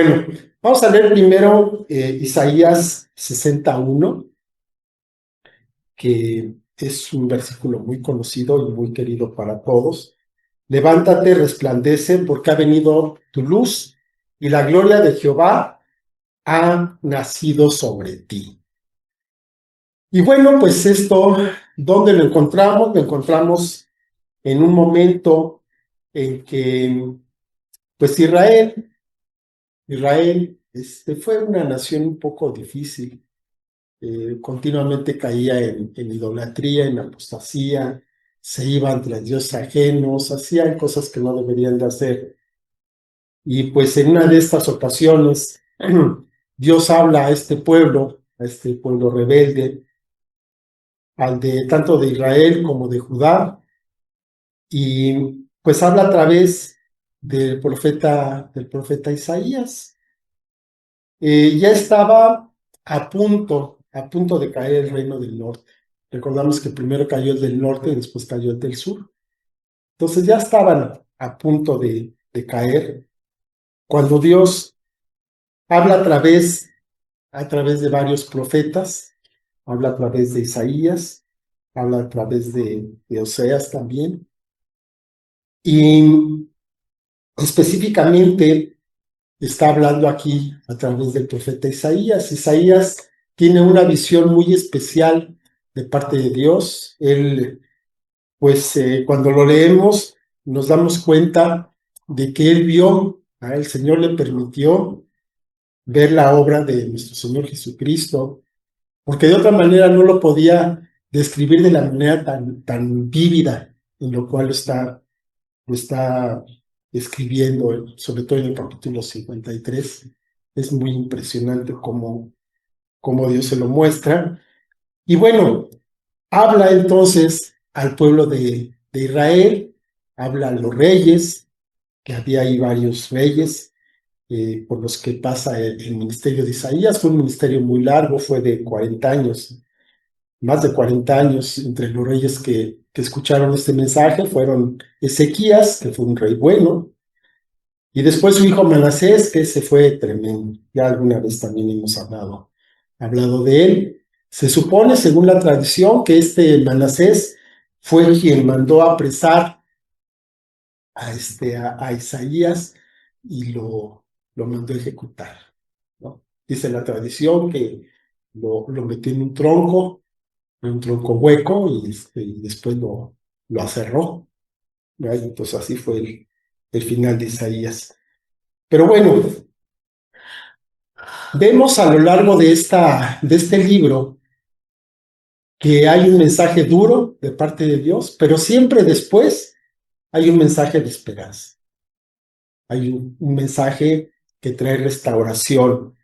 Bueno, vamos a leer primero Isaías 61, que es un versículo muy conocido y muy querido para todos. Levántate, resplandece, porque ha venido tu luz y la gloria de Jehová ha nacido sobre ti. Y bueno, pues esto, ¿dónde lo encontramos? Lo encontramos en un momento en que, pues Israel fue una nación un poco difícil. Continuamente caía en idolatría, en apostasía, se iban tras dioses ajenos, hacían cosas que no deberían de hacer. Y pues en una de estas ocasiones, Dios habla a este pueblo rebelde, al de tanto de Israel como de Judá, y pues habla a través del profeta Isaías. Ya estaba a punto de caer el reino del norte. Recordamos que primero cayó el del norte y después cayó el del sur. Entonces ya estaban a punto de caer cuando Dios habla a través de varios profetas, habla a través de Isaías, habla a través de Oseas también. Y específicamente está hablando aquí a través del profeta Isaías. Isaías tiene una visión muy especial de parte de Dios. Él, pues cuando lo leemos, nos damos cuenta de que él vio, el Señor le permitió ver la obra de nuestro Señor Jesucristo, porque de otra manera no lo podía describir de la manera tan vívida en lo cual lo está escribiendo, sobre todo en el capítulo 53. Es muy impresionante cómo Dios se lo muestra. Y bueno, habla entonces al pueblo de Israel, habla a los reyes, que había ahí varios reyes por los que pasa el ministerio de Isaías. Fue un ministerio muy largo, fue de 40 años, más de 40 años. Entre los reyes que escucharon este mensaje fueron Ezequías, que fue un rey bueno, y después su hijo Manasés, que se fue tremendo. Ya alguna vez también hemos hablado de él. Se supone, según la tradición, que este Manasés fue quien mandó apresar a Isaías y lo mandó a ejecutar, ¿no? Dice la tradición que lo metió en un tronco hueco, y después lo aserró, ¿no? Y pues así fue el final de Isaías. Pero bueno, vemos a lo largo de este libro que hay un mensaje duro de parte de Dios, pero siempre después hay un mensaje de esperanza. Hay un mensaje que trae restauración.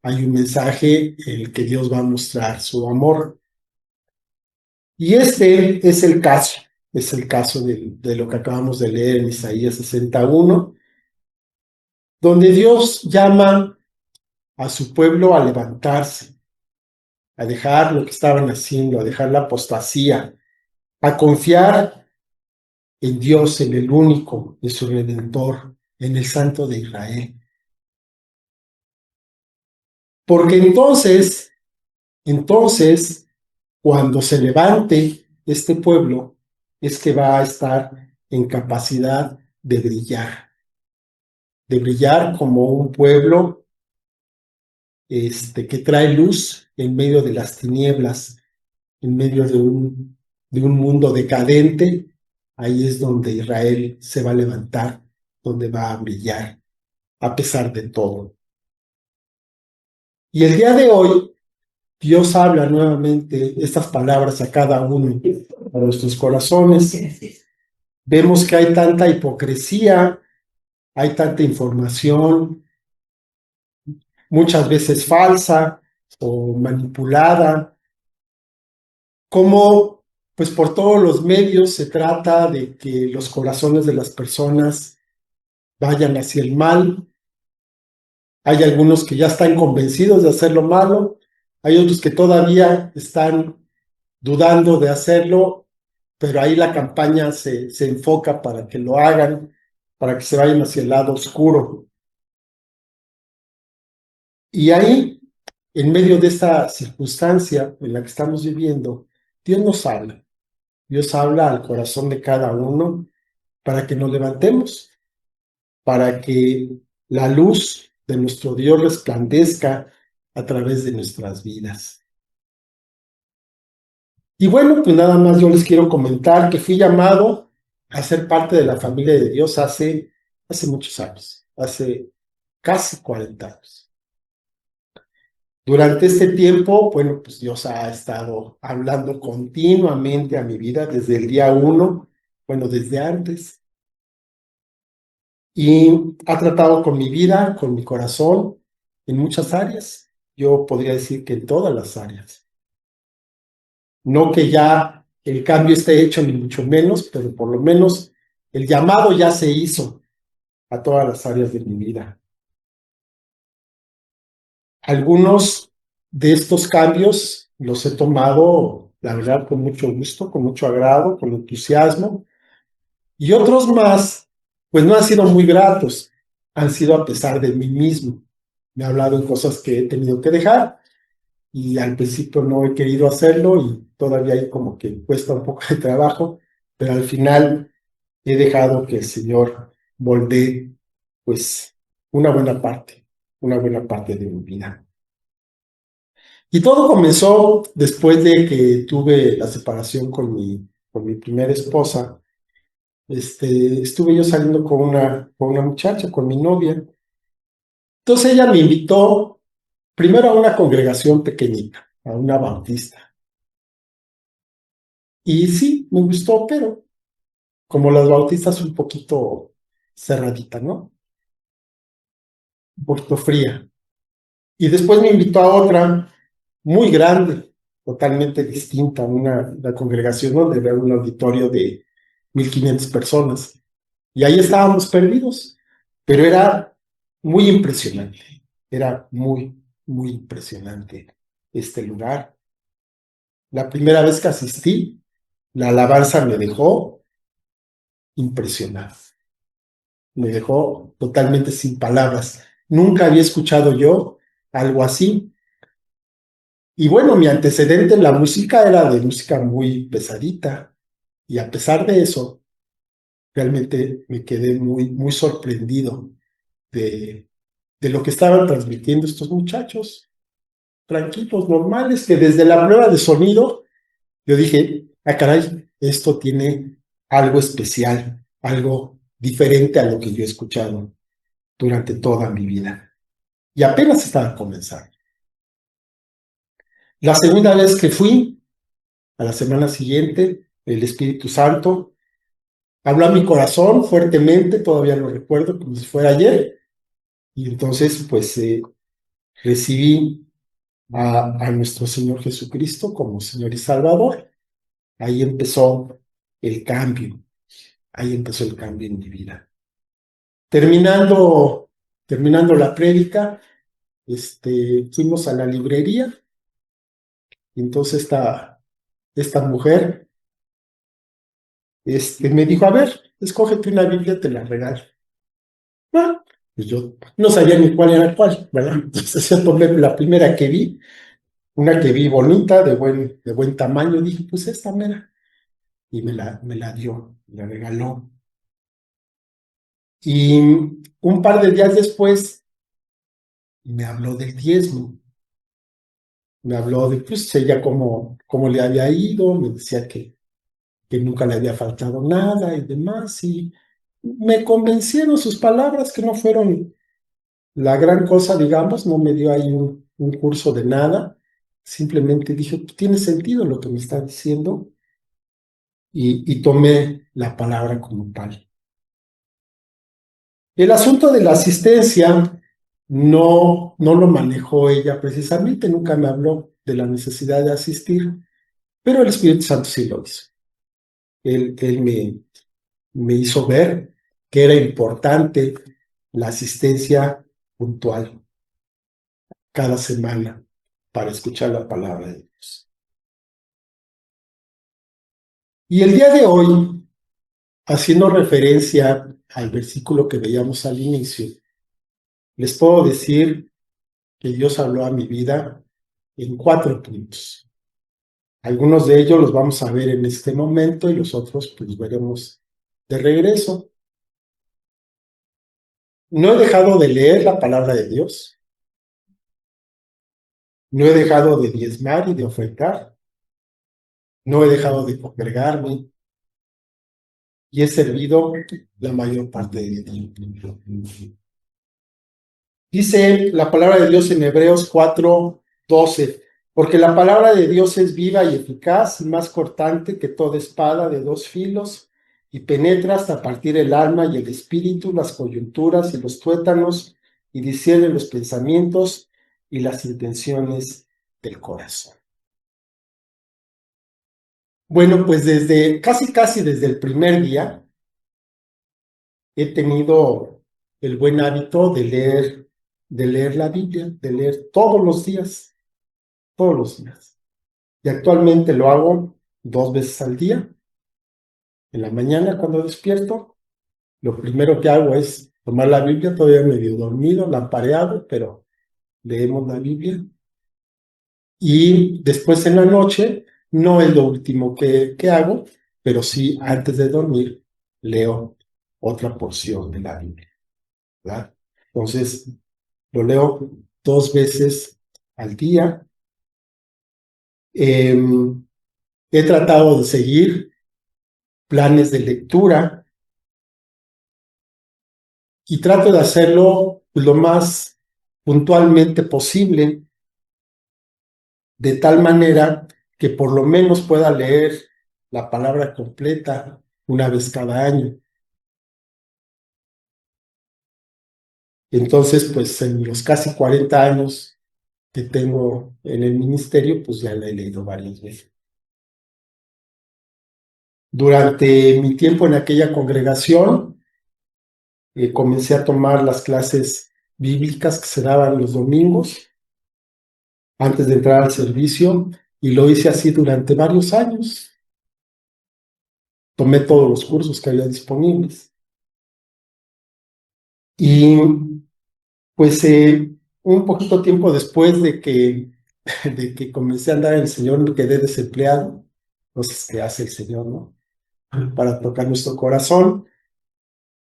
Hay un mensaje en el que Dios va a mostrar su amor. Y este es el caso de lo que acabamos de leer en Isaías 61, donde Dios llama a su pueblo a levantarse, a dejar lo que estaban haciendo, a dejar la apostasía, a confiar en Dios, en el único, en su Redentor, en el Santo de Israel. Porque entonces, cuando se levante este pueblo, es que va a estar en capacidad de brillar como un pueblo que trae luz en medio de las tinieblas, en medio de un mundo decadente. Ahí es donde Israel se va a levantar, donde va a brillar, a pesar de todo. Y el día de hoy, Dios habla nuevamente estas palabras a cada uno de nuestros corazones. Vemos que hay tanta hipocresía, hay tanta información, muchas veces falsa o manipulada, como pues por todos los medios se trata de que los corazones de las personas vayan hacia el mal. Hay algunos que ya están convencidos de hacer lo malo, hay otros que todavía están dudando de hacerlo, pero ahí la campaña se enfoca para que lo hagan, para que se vayan hacia el lado oscuro. Y ahí, en medio de esta circunstancia en la que estamos viviendo, Dios nos habla. Dios habla al corazón de cada uno para que nos levantemos, para que la luz de nuestro Dios resplandezca a través de nuestras vidas. Y bueno, pues nada más yo les quiero comentar que fui llamado a ser parte de la familia de Dios hace muchos años, hace casi 40 años. Durante este tiempo, bueno, pues Dios ha estado hablando continuamente a mi vida desde el día uno, bueno, desde antes, y ha tratado con mi vida, con mi corazón, en muchas áreas. Yo podría decir que en todas las áreas. No que ya el cambio esté hecho, ni mucho menos, pero por lo menos el llamado ya se hizo a todas las áreas de mi vida. Algunos de estos cambios los he tomado, la verdad, con mucho gusto, con mucho agrado, con entusiasmo, y otros más, pues no han sido muy gratos, han sido a pesar de mí mismo. Me ha hablado en cosas que he tenido que dejar, y al principio no he querido hacerlo, y todavía hay como que cuesta un poco de trabajo, pero al final he dejado que el Señor moldee, pues, una buena parte de mi vida. Y todo comenzó después de que tuve la separación con mi primera esposa. Estuve yo saliendo con una muchacha, con mi novia. Entonces ella me invitó primero a una congregación pequeñita, a una bautista. Y sí, me gustó, pero como las bautistas un poquito cerradita, ¿no? Un poquito fría. Y después me invitó a otra muy grande, totalmente distinta, una congregación donde había un auditorio de 1500 personas. Y ahí estábamos perdidos, pero era muy impresionante, era muy impresionante este lugar. La primera vez que asistí, la alabanza me dejó impresionado, me dejó totalmente sin palabras. Nunca había escuchado yo algo así. Y bueno, mi antecedente en la música era de música muy pesadita, y a pesar de eso, realmente me quedé muy sorprendido de, de lo que estaban transmitiendo estos muchachos, tranquilos, normales, que desde la prueba de sonido, yo dije, ah, caray, esto tiene algo especial, algo diferente a lo que yo he escuchado durante toda mi vida. Y apenas estaban comenzando. La segunda vez que fui, a la semana siguiente, el Espíritu Santo habló a mi corazón fuertemente, todavía lo recuerdo como si fuera ayer, y entonces pues recibí a nuestro Señor Jesucristo como Señor y Salvador. Ahí empezó el cambio, ahí empezó el cambio en mi vida. Terminando la prédica, fuimos a la librería, y entonces esta mujer me dijo, a ver, escógete una Biblia, te la regalo. Ah, pues yo no sabía ni cuál era cuál, ¿verdad? Entonces yo tomé la primera que vi, una que vi bonita, de buen tamaño, dije, pues esta mera, y me la dio, me la regaló. Y un par de días después me habló del diezmo, me habló de pues ella cómo le había ido, me decía que nunca le había faltado nada y demás, y me convencieron sus palabras, que no fueron la gran cosa, digamos, no me dio ahí un curso de nada, simplemente dije, tiene sentido lo que me está diciendo, y tomé la palabra como tal. El asunto de la asistencia no lo manejó ella precisamente, nunca me habló de la necesidad de asistir, pero el Espíritu Santo sí lo hizo. Él me hizo ver que era importante la asistencia puntual cada semana para escuchar la palabra de Dios. Y el día de hoy, haciendo referencia al versículo que veíamos al inicio, les puedo decir que Dios habló a mi vida en 4 puntos. Algunos de ellos los vamos a ver en este momento y los otros pues veremos de regreso. No he dejado de leer la palabra de Dios, no he dejado de diezmar y de ofertar, no he dejado de congregarme y he servido la mayor parte de mi tiempo. Dice la palabra de Dios en Hebreos 4:12, porque la palabra de Dios es viva y eficaz, y más cortante que toda espada de 2 filos, y penetra hasta partir el alma y el espíritu, las coyunturas y los tuétanos, y discierne los pensamientos y las intenciones del corazón. Bueno, pues desde casi desde el primer día he tenido el buen hábito de leer la Biblia, de leer todos los días. Y actualmente lo hago 2 veces al día. En la mañana cuando despierto, lo primero que hago es tomar la Biblia, todavía medio dormido, lampareado, pero leemos la Biblia. Y después en la noche, no es lo último que hago, pero sí antes de dormir leo otra porción de la Biblia, ¿verdad? Entonces, lo leo 2 veces al día. He tratado de seguir planes de lectura y trato de hacerlo lo más puntualmente posible, de tal manera que por lo menos pueda leer la palabra completa 1 vez cada año. Entonces, pues en los casi 40 años que tengo en el ministerio, pues ya la he leído varias veces. Durante mi tiempo en aquella congregación, comencé a tomar las clases bíblicas que se daban los domingos antes de entrar al servicio y lo hice así durante varios años. Tomé todos los cursos que había disponibles. Y pues un poquito tiempo después de que comencé a andar en el Señor, me quedé desempleado. Cosas que hace el Señor, ¿no? Para tocar nuestro corazón.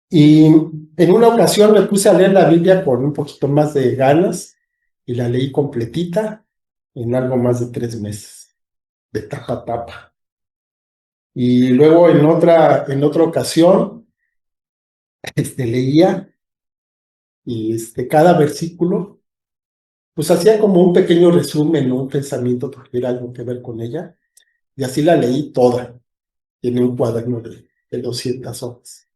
Y en una ocasión me puse a leer la Biblia con un poquito más de ganas y la leí completita en algo más de 3 meses, de tapa a tapa. Y luego en otra ocasión, leía y cada versículo, pues hacía como un pequeño resumen, ¿no? Un pensamiento que tuviera algo que ver con ella. Y así la leí toda, en un cuaderno de 200 hojas.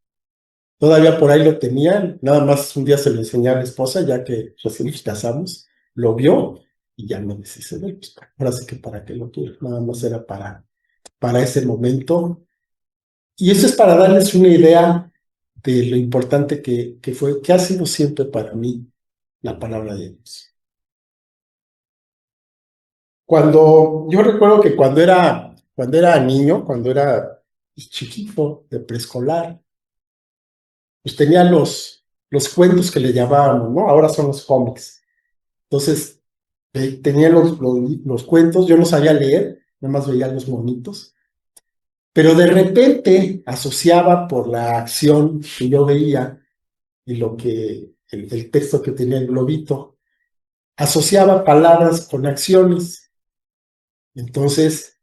Todavía por ahí lo tenía, nada más un día se lo enseñé a mi esposa, ya que recién nos casamos, lo vio y ya me deshice de él. Pues, ahora sí que para qué lo quiero, nada más era para ese momento. Y eso es para darles una idea de lo importante que ha sido siempre para mí la palabra de Dios. Yo recuerdo que cuando era niño, cuando era chiquito, de preescolar, pues tenía los cuentos que le llamábamos, ¿no? Ahora son los cómics. Entonces, tenía los cuentos, yo no sabía leer, nada más veía los monitos, pero de repente asociaba por la acción que yo veía y el texto que tenía el globito, asociaba palabras con acciones. Entonces,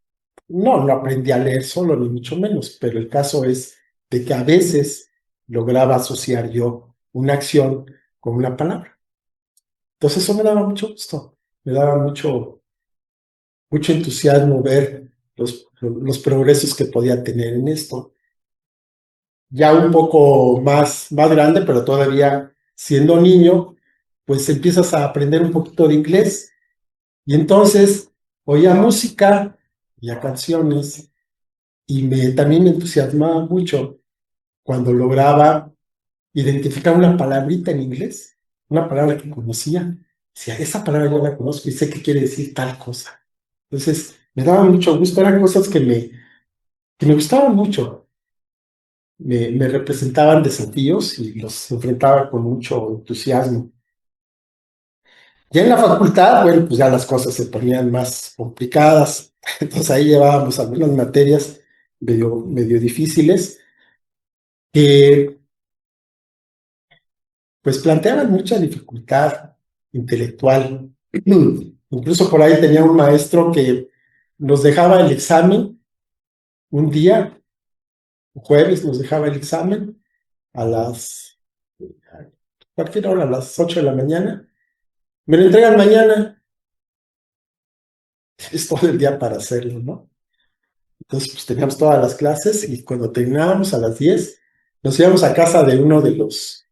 no aprendí a leer solo, ni mucho menos, pero el caso es de que a veces lograba asociar yo una acción con una palabra. Entonces eso me daba mucho gusto, me daba mucho entusiasmo ver los progresos que podía tener en esto. Ya un poco más grande, pero todavía siendo niño, pues empiezas a aprender un poquito de inglés y entonces oía música, oía canciones y también me entusiasmaba mucho cuando lograba identificar una palabrita en inglés, una palabra que conocía. Decía, esa palabra yo la conozco y sé que quiere decir tal cosa. Entonces, me daba mucho gusto, eran cosas que me gustaban mucho. Me representaban desafíos y los enfrentaba con mucho entusiasmo. Ya en la facultad, bueno, pues ya las cosas se ponían más complicadas. Entonces ahí llevábamos algunas materias medio difíciles que pues planteaban mucha dificultad intelectual. Incluso por ahí tenía un maestro que nos dejaba el examen un día, jueves nos dejaba el examen a a cualquier hora, a las 8 de la mañana. Me lo entregan mañana, es todo el día para hacerlo, ¿no? Entonces, pues teníamos todas las clases y cuando terminábamos a las 10 nos íbamos a casa de uno de los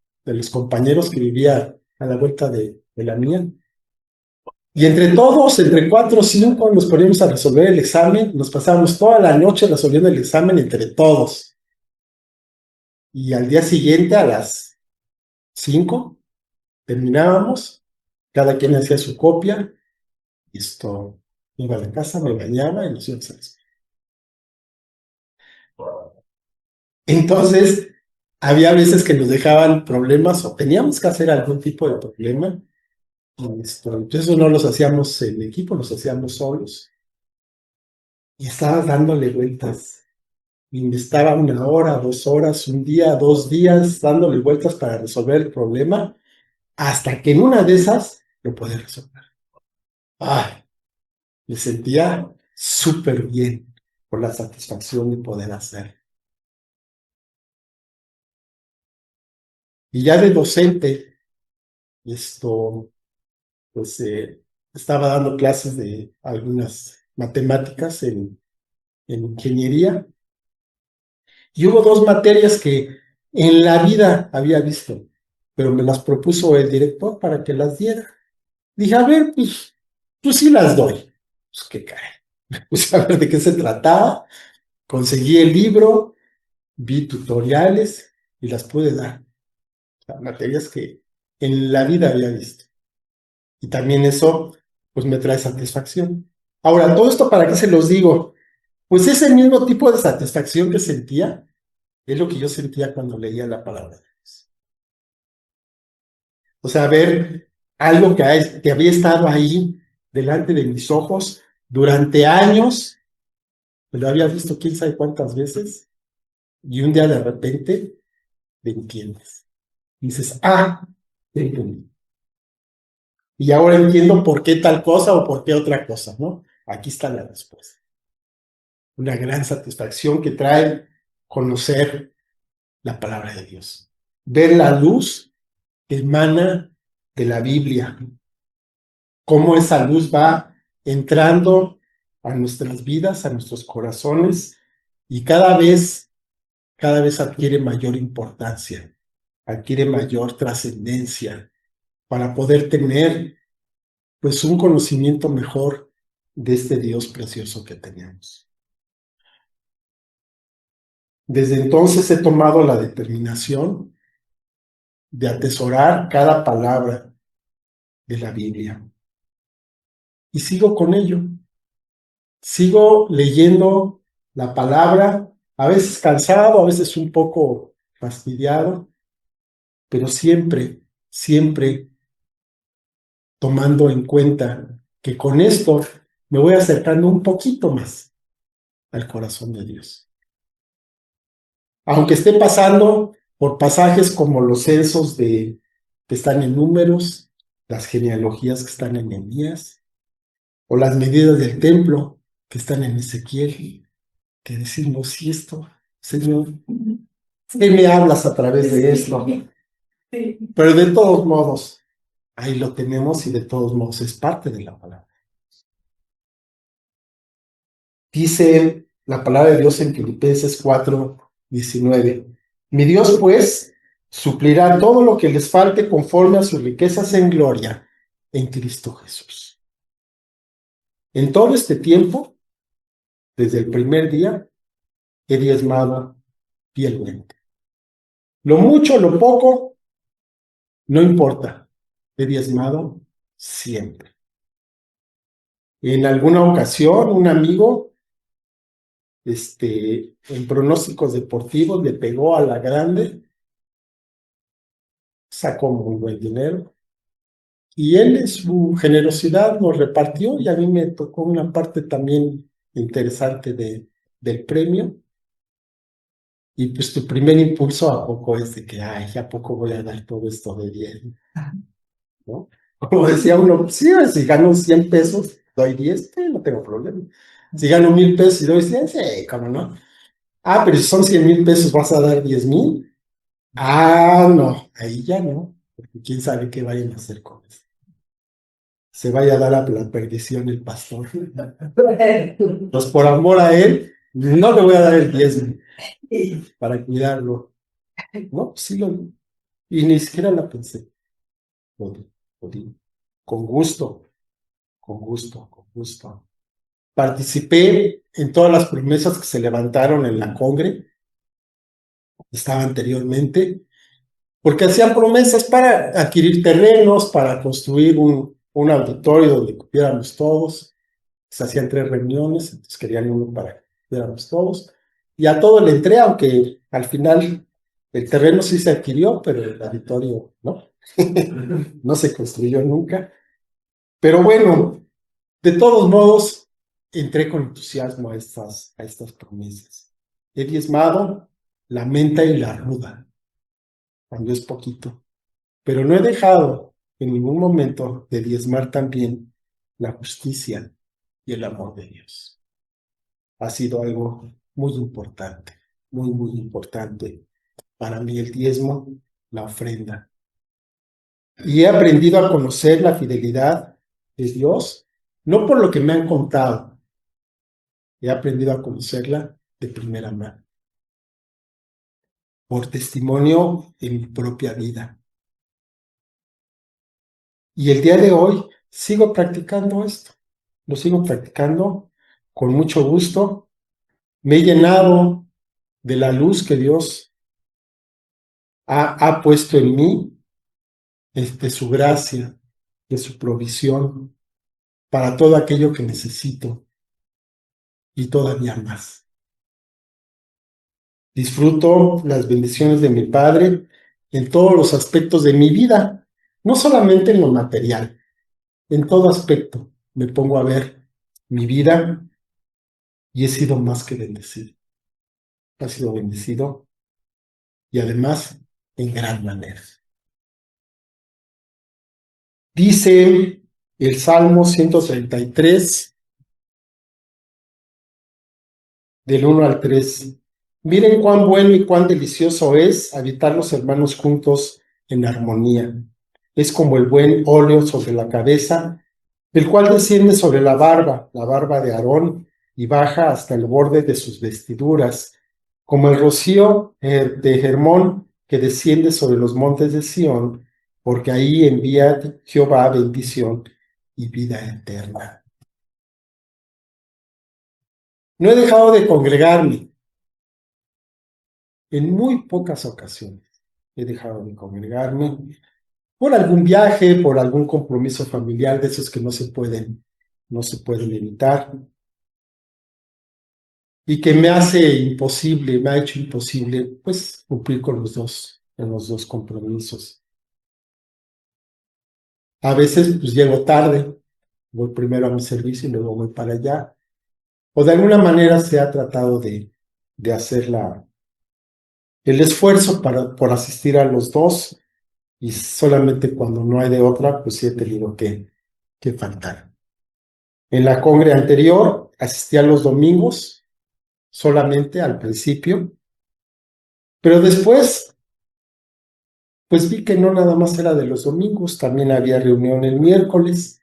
compañeros que vivía a la vuelta de la mía. Y entre todos, entre cuatro o cinco, nos poníamos a resolver el examen. Nos pasábamos toda la noche resolviendo el examen entre todos. Y al día siguiente, a las 5 terminábamos. Cada quien hacía su copia. Y esto, iba a la casa, me bañaba y nos íbamos a la escuela. Entonces, había veces que nos dejaban problemas o teníamos que hacer algún tipo de problema. Y eso no los hacíamos en equipo, los hacíamos solos. Y estaba dándole vueltas. Y estaba 1 hora, 2 horas, un día, 2 días dándole vueltas para resolver el problema, hasta que en una de esas lo podía resolver. Ay, me sentía súper bien por la satisfacción de poder hacer. Y ya de docente, esto, pues estaba dando clases de algunas matemáticas en ingeniería, y hubo 2 materias que en la vida había visto, pero me las propuso el director para que las diera. Dije, a ver, pues sí las doy. Pues qué caray. Pues a ver de qué se trataba. Conseguí el libro, vi tutoriales y las pude dar. O sea, materias que en la vida había visto. Y también eso, pues me trae satisfacción. Ahora, todo esto, ¿para qué se los digo? Pues ese mismo tipo de satisfacción que sentía es lo que yo sentía cuando leía la palabra de Dios. O sea, ver algo que había estado ahí delante de mis ojos durante años, me lo había visto quién sabe cuántas veces, y un día de repente te entiendes. Dices, te entendí. Y ahora entiendo por qué tal cosa o por qué otra cosa, ¿no? Aquí está la respuesta. Una gran satisfacción que trae conocer la palabra de Dios. Ver la luz que emana de la Biblia, cómo esa luz va entrando a nuestras vidas, a nuestros corazones, y cada vez adquiere mayor importancia, adquiere mayor trascendencia para poder tener pues un conocimiento mejor de este Dios precioso que tenemos. Desde entonces he tomado la determinación de atesorar cada palabra de la Biblia y sigo con ello. Sigo leyendo la palabra, a veces cansado, a veces un poco fastidiado, pero siempre, siempre tomando en cuenta que con esto me voy acercando un poquito más al corazón de Dios. Aunque esté pasando por pasajes como los censos que están en Números, las genealogías que están en Nehemías, o las medidas del templo que están en Ezequiel, que decimos, si esto, Señor, ¿qué me hablas a través de esto? Pero de todos modos, ahí lo tenemos y de todos modos es parte de la palabra. Dice la palabra de Dios en Filipenses 4:19. Mi Dios, pues, suplirá todo lo que les falte conforme a sus riquezas en gloria en Cristo Jesús. En todo este tiempo, desde el primer día, he diezmado fielmente. Lo mucho, lo poco, no importa. He diezmado siempre. En alguna ocasión, un amigo, en pronósticos deportivos, le pegó a la grande, sacó muy buen dinero Y él en su generosidad nos repartió y a mí me tocó una parte también interesante del premio. Y pues tu primer impulso a poco es de que, ay, ¿a poco voy a dar todo esto de bien? ¿No? Como decía uno, pues sí, si gano 100 pesos, doy 10, no tengo problema. Si gano 1,000 pesos y doy 100, sí, cómo no. Ah, pero si son 100,000 pesos, ¿vas a dar 10,000? Ah, no, ahí ya no, porque quién sabe qué vayan a hacer con eso. Se vaya a dar a la perdición el pastor. Pues por amor a él, no le voy a dar el 10 para cuidarlo. No, sí lo di. Y ni siquiera la pensé. Lo di, lo di. Con gusto, con gusto, con gusto. Participé en todas las promesas que se levantaron en la Congre, estaba anteriormente, porque hacían promesas para adquirir terrenos, para construir un auditorio donde cupiéramos todos. Se hacían 3 reuniones, entonces querían uno para que cupiéramos todos. Y a todo le entré, aunque al final el terreno sí se adquirió, pero el auditorio no. No se construyó nunca. Pero bueno, de todos modos, entré con entusiasmo a estas promesas. He diezmado la menta y la ruda, cuando es poquito, pero no he dejado en ningún momento de diezmar también la justicia y el amor de Dios. Ha sido algo muy importante, muy, muy importante para mí el diezmo, la ofrenda. Y he aprendido a conocer la fidelidad de Dios, no por lo que me han contado, he aprendido a conocerla de primera mano, por testimonio en mi propia vida. Y el día de hoy sigo practicando esto, lo sigo practicando con mucho gusto. Me he llenado de la luz que Dios ha puesto en mí, de su gracia, de su provisión para todo aquello que necesito y todavía más. Disfruto las bendiciones de mi Padre en todos los aspectos de mi vida, no solamente en lo material, en todo aspecto. Me pongo a ver mi vida y he sido más que bendecido. Ha sido bendecido y además en gran manera. Dice el Salmo 133, del 1 al 3. Miren cuán bueno y cuán delicioso es habitar los hermanos juntos en armonía. Es como el buen óleo sobre la cabeza, el cual desciende sobre la barba de Aarón, y baja hasta el borde de sus vestiduras, como el rocío de Hermón que desciende sobre los montes de Sión, porque ahí envía Jehová bendición y vida eterna. No he dejado de congregarme. En muy pocas ocasiones he dejado de congregarme por algún viaje, por algún compromiso familiar de esos que no se pueden evitar, y que me ha hecho imposible, pues, cumplir en los dos compromisos. A veces, pues, llego tarde, voy primero a mi servicio y luego voy para allá, o de alguna manera se ha tratado de hacer el esfuerzo por asistir a los dos, y solamente cuando no hay de otra, pues sí he tenido que faltar. En la congre anterior asistía los domingos, solamente al principio, pero después, pues vi que no nada más era de los domingos, también había reunión el miércoles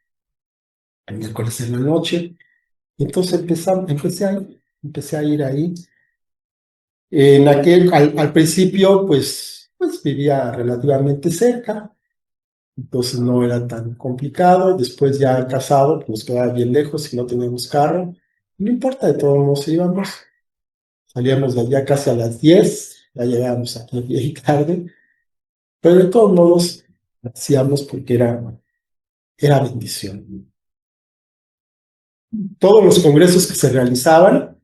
en la noche, y entonces empecé a ir ahí. Al principio, pues vivía relativamente cerca, entonces no era tan complicado. Después ya casado, pues nos quedaba bien lejos y no teníamos carro. No importa, de todos modos íbamos. Salíamos de allá casi a las 10, ya llegábamos aquí bien tarde, pero de todos modos hacíamos porque era bendición. Todos los congresos que se realizaban,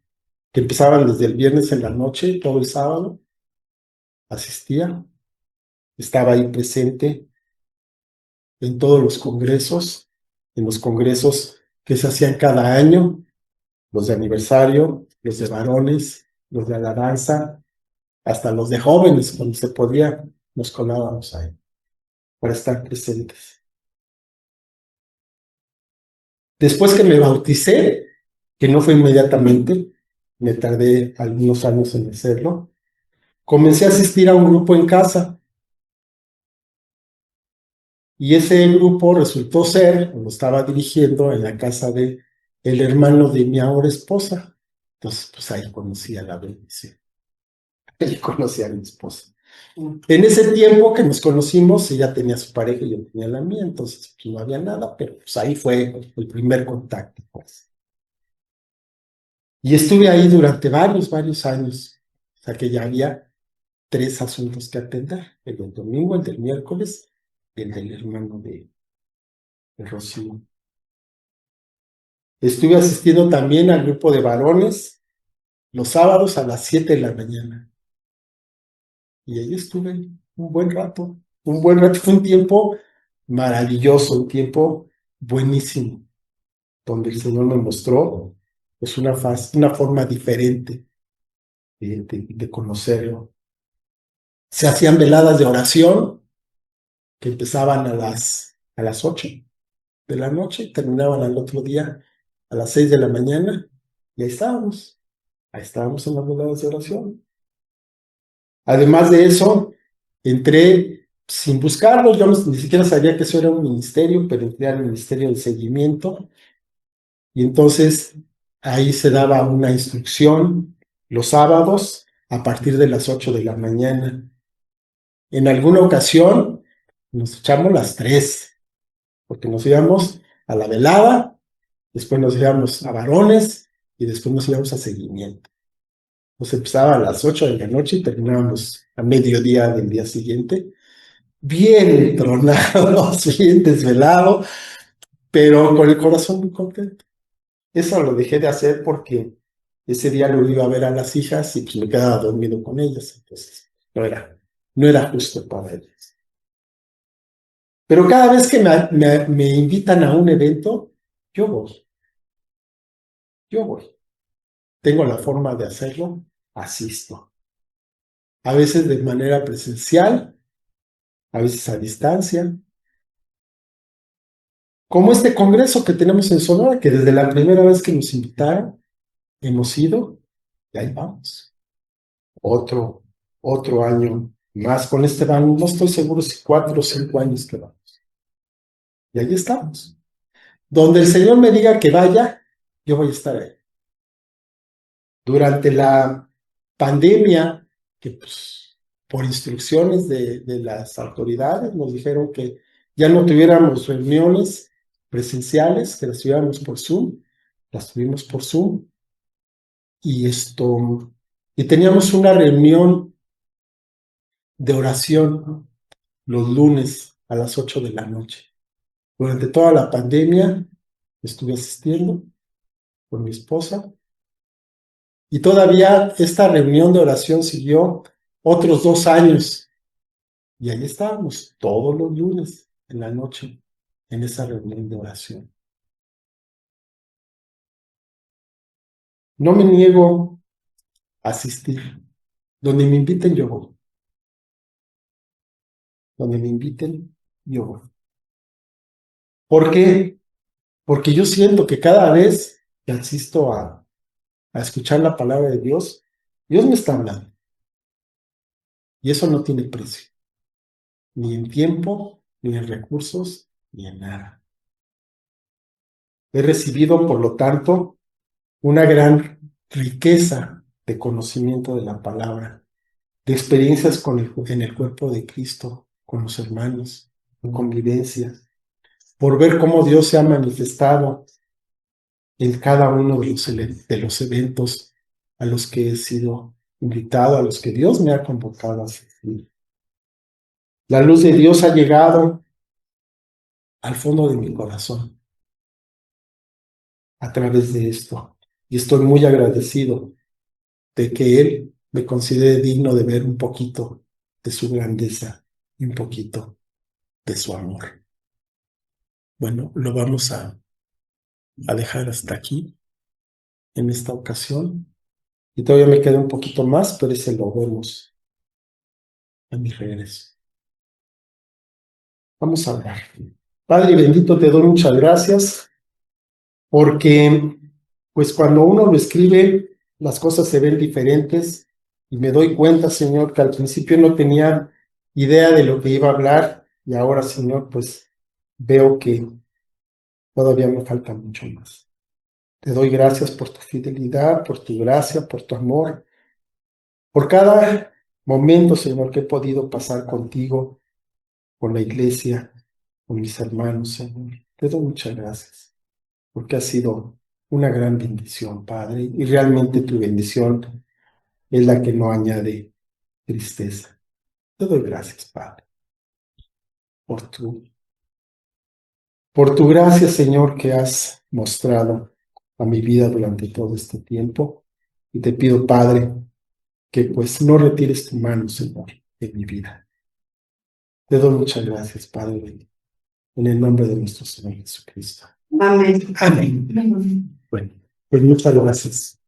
que empezaban desde el viernes en la noche, todo el sábado, asistía, estaba ahí presente en todos los congresos, en los congresos que se hacían cada año, los de aniversario, los de varones, los de alabanza, hasta los de jóvenes, cuando se podía, nos colábamos ahí para estar presentes. Después que me bauticé, que no fue inmediatamente, me tardé algunos años en hacerlo, comencé a asistir a un grupo en casa y ese grupo resultó ser, lo estaba dirigiendo en la casa de el hermano de mi ahora esposa. Entonces, pues ahí conocí a la bendición. Ahí conocí a mi esposa. En ese tiempo que nos conocimos, ella tenía su pareja y yo tenía la mía, entonces pues, no había nada, pero pues ahí fue el primer contacto, pues. Y estuve ahí durante varios años. O sea que ya había 3 asuntos que atender: el del domingo, el del miércoles y el del hermano de Rocío. Estuve asistiendo también al grupo de varones los sábados a las 7 de la mañana. Y ahí estuve un buen rato. Un buen rato. Fue un tiempo maravilloso, un tiempo buenísimo, donde el Señor me mostró pues una forma diferente de conocerlo. Se hacían veladas de oración que empezaban a las 8 de la noche, terminaban al otro día a las 6 de la mañana, y ahí estábamos en las veladas de oración. Además de eso, entré sin buscarlo, yo ni siquiera sabía que eso era un ministerio, pero entré al ministerio de seguimiento, y entonces ahí se daba una instrucción los sábados a partir de las 8 de la mañana. En alguna ocasión nos echamos las 3, porque nos íbamos a la velada, después nos íbamos a varones y después nos íbamos a seguimiento. Nos empezaba a las 8 de la noche y terminábamos a mediodía del día siguiente, bien tronados, bien desvelados, pero con el corazón muy contento. Eso lo dejé de hacer porque ese día lo iba a ver a las hijas y pues me quedaba dormido con ellas, entonces no era justo para ellas. Pero cada vez que me invitan a un evento, yo voy, yo voy. Tengo la forma de hacerlo, asisto. A veces de manera presencial, a veces a distancia. Como este congreso que tenemos en Sonora, que desde la primera vez que nos invitaron, hemos ido, y ahí vamos. Otro año más con este van, no estoy seguro si 4 o 5 años que vamos. Y ahí estamos. Donde el Señor me diga que vaya, yo voy a estar ahí. Durante la pandemia, que pues, por instrucciones de las autoridades nos dijeron que ya no tuviéramos reuniones presenciales, que las tuviéramos por Zoom, las tuvimos por Zoom, y teníamos una reunión de oración los lunes a las 8 de la noche. Durante toda la pandemia estuve asistiendo con mi esposa, y todavía esta reunión de oración siguió otros 2 años. Y ahí estábamos todos los lunes en la noche en esa reunión de oración. No me niego a asistir. Donde me inviten, yo voy. Donde me inviten, yo voy. ¿Por qué? Porque yo siento que cada vez que asisto a escuchar la palabra de Dios, Dios me está hablando. Y eso no tiene precio. Ni en tiempo, ni en recursos, ni en nada. He recibido, por lo tanto, una gran riqueza de conocimiento de la palabra, de experiencias en el cuerpo de Cristo, con los hermanos, en convivencia, por ver cómo Dios se ha manifestado en cada uno de los eventos a los que he sido invitado, a los que Dios me ha convocado a asistir. La luz de Dios ha llegado al fondo de mi corazón a través de esto, y estoy muy agradecido de que Él me considere digno de ver un poquito de su grandeza y un poquito de su amor. bueno, lo vamos a dejar hasta aquí en esta ocasión. Y todavía me queda un poquito más, pero ese lo vemos a mi regreso. Vamos a orar. Padre bendito, te doy muchas gracias porque pues cuando uno lo escribe, las cosas se ven diferentes y me doy cuenta, Señor, que al principio no tenía idea de lo que iba a hablar y ahora, Señor, pues veo que todavía me falta mucho más. Te doy gracias por tu fidelidad, por tu gracia, por tu amor, por cada momento, Señor, que he podido pasar contigo, con la iglesia, con mis hermanos, Señor. Te doy muchas gracias, porque ha sido una gran bendición, Padre, y realmente tu bendición es la que no añade tristeza. Te doy gracias, Padre, por tu gracia, Señor, que has mostrado a mi vida durante todo este tiempo. Y te pido, Padre, que pues no retires tu mano, Señor, de mi vida. Te doy muchas gracias, Padre, en el nombre de nuestro Señor Jesucristo. Amén. Amén. Bueno, pues muchas gracias.